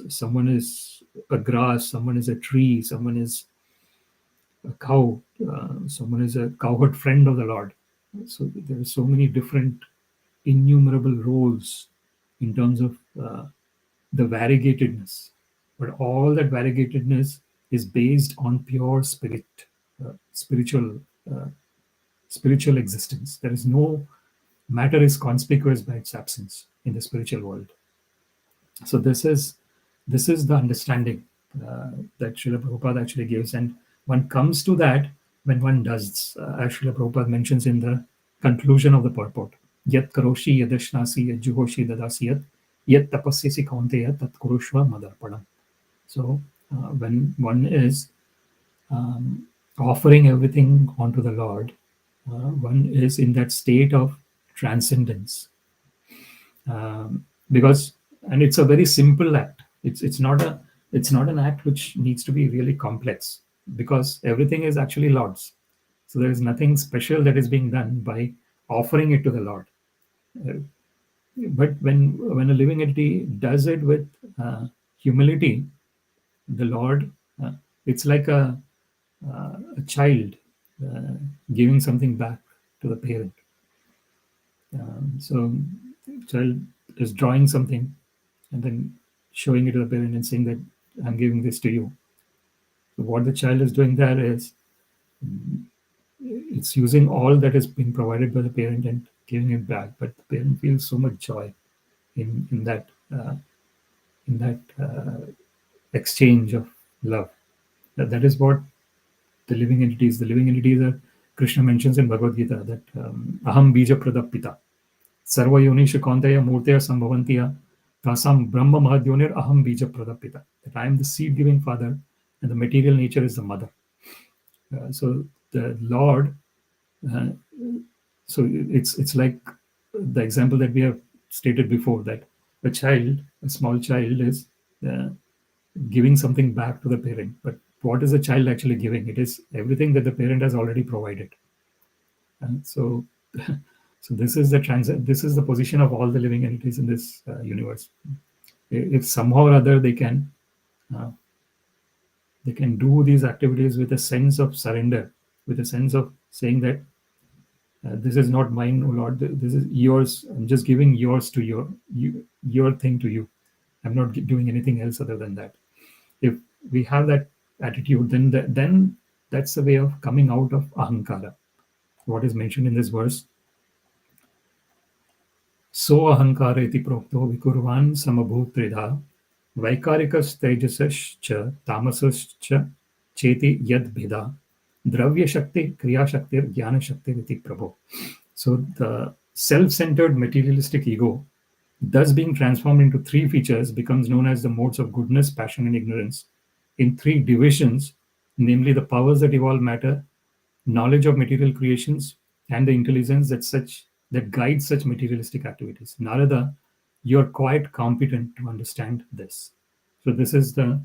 someone is a grass, someone is a tree, someone is a cow, someone is a cowherd friend of the Lord. So there are so many different, innumerable roles in terms of the variegatedness. But all that variegatedness is based on pure spirit, spiritual existence. There is no matter is conspicuous by its absence in the spiritual world. So this is the understanding that Srila Prabhupada actually gives, and one comes to that when one does, as Srila Prabhupada mentions in the conclusion of the purport, Yat karoshi yadashnasi yad juhoshi dadasi yat tapasyasi kaunteya tat kurushva madarpanam. So when one is offering everything onto the Lord, one is in that state of transcendence. Because, and it's a very simple act. It's not an act which needs to be really complex, because everything is actually Lord's. So there is nothing special that is being done by offering it to the Lord. But when a living entity does it with humility, the Lord, it's like a child giving something back to the parent. So child is drawing something and then showing it to the parent and saying that I'm giving this to you. So what the child is doing there is it's using all that has been provided by the parent and giving it back. But the parent feels so much joy in that exchange of love. That is what the living entities. The living entities are, Krishna mentions in Bhagavad Gita that aham bija pradapita sarva yonisha kaunteya murteya sambhavantiya tasam brahma mahadyonir aham bija pradapita. That I am the seed giving father and the material nature is the mother. So the Lord, so it's like the example that we have stated before, that a small child is giving something back to the parent. But what is the child actually giving? It is everything that the parent has already provided. And so this is the position of all the living entities in this universe. If somehow or other they can They can do these activities with a sense of surrender, with a sense of saying that this is not mine, O Lord, this is yours. I'm just giving yours to your thing to you. I'm not doing anything else other than that. If we have that attitude, then that's the way of coming out of haṅkāra. What is mentioned in this verse? So haṅkāra iti prokto vikurvan samabhūt tridhā vaikārikas taijasaś tāmasaś ceti yad-bhidā dravya-śaktiḥ kriyā-śaktir jñāna-śaktir iti prabho. So the self-centered materialistic ego, thus being transformed into three features, becomes known as the modes of goodness, passion, and ignorance in three divisions, namely the powers that evolve matter, knowledge of material creations, and the intelligence that guides such materialistic activities. Nārada, you're quite competent to understand this. So this is the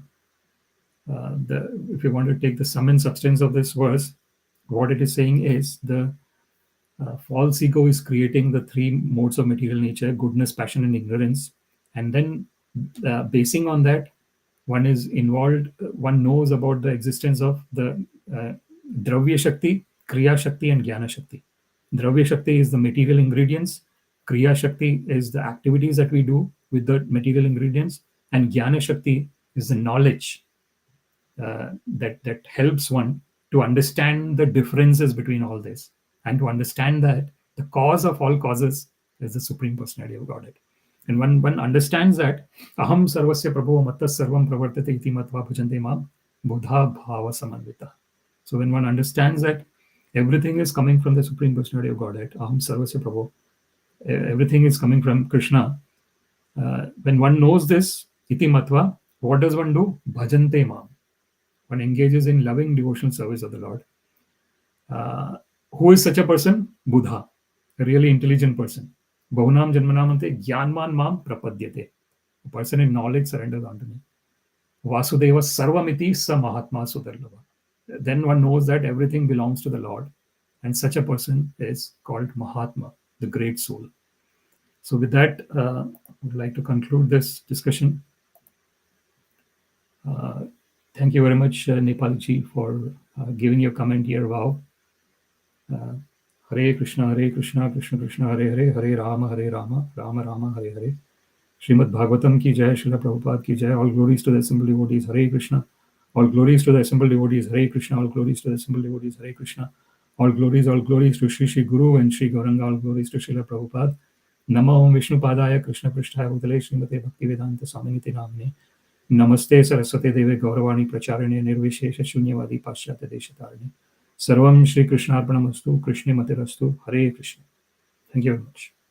if you want to take the sum and substance of this verse, what it is saying is the false ego is creating the three modes of material nature: goodness, passion, and ignorance. And then basing on that, one is involved, one knows about the existence of the dravya-śaktiḥ, kriyā-śaktir, and jñāna-śaktir. Dravya-śaktiḥ is the material ingredients, kriyā-śaktir is the activities that we do with the material ingredients, and jñāna-śaktir is the knowledge that helps one to understand the differences between all this, and to understand that the cause of all causes is the Supreme Personality of Godhead. And when one understands that, aham sarvasya prabho mattas sarvam pravartate iti matva bhajante mam buddha bhava samanvita. So when one understands that everything is coming from the Supreme Personality of Godhead, aham sarvasya prabho, everything is coming from Krishna. When one knows this, iti matva, what does one do? Bhajante mam. One engages in loving devotional service of the Lord. Who is such a person? Buddha, a really intelligent person. Bahunam janmanamante jnanman mam prapadyate. A person in knowledge surrenders unto me. Vasudeva sarvamiti sa mahatma sudarlava. Then one knows that everything belongs to the Lord, and such a person is called Mahatma, the great soul. So with that, I would like to conclude this discussion. Thank you very much, Nepalji, for giving your comment here. Wow. Hare Krishna, Krishna Krishna, Hare Hare, Hare Rama, Rama Rama, Hare Hare. Śrīmad-Bhāgavatam ki jai, Srila Prabhupada ki jai. All glories to the assembled devotees. Hare Krishna. All glories to the assembled devotees. Hare Krishna. All glories to the assembled devotees. Hare Krishna. All glories to Shri Guru and Shri Gauranga. All glories to Srila Prabhupada. Namo Om Vishnu Padaya Krishna Pristhaya Udale Srimate Bhakti Vedanta Swaminiti Namne. Namaste Saraswate Deve Gauravani Pracharane Nirvishesha Shunyavadi Paschatya Deshatarane. Sarvam Shri Krishna Arpanamastu Krishna Matirastu. Hare Krishna. Thank you very much.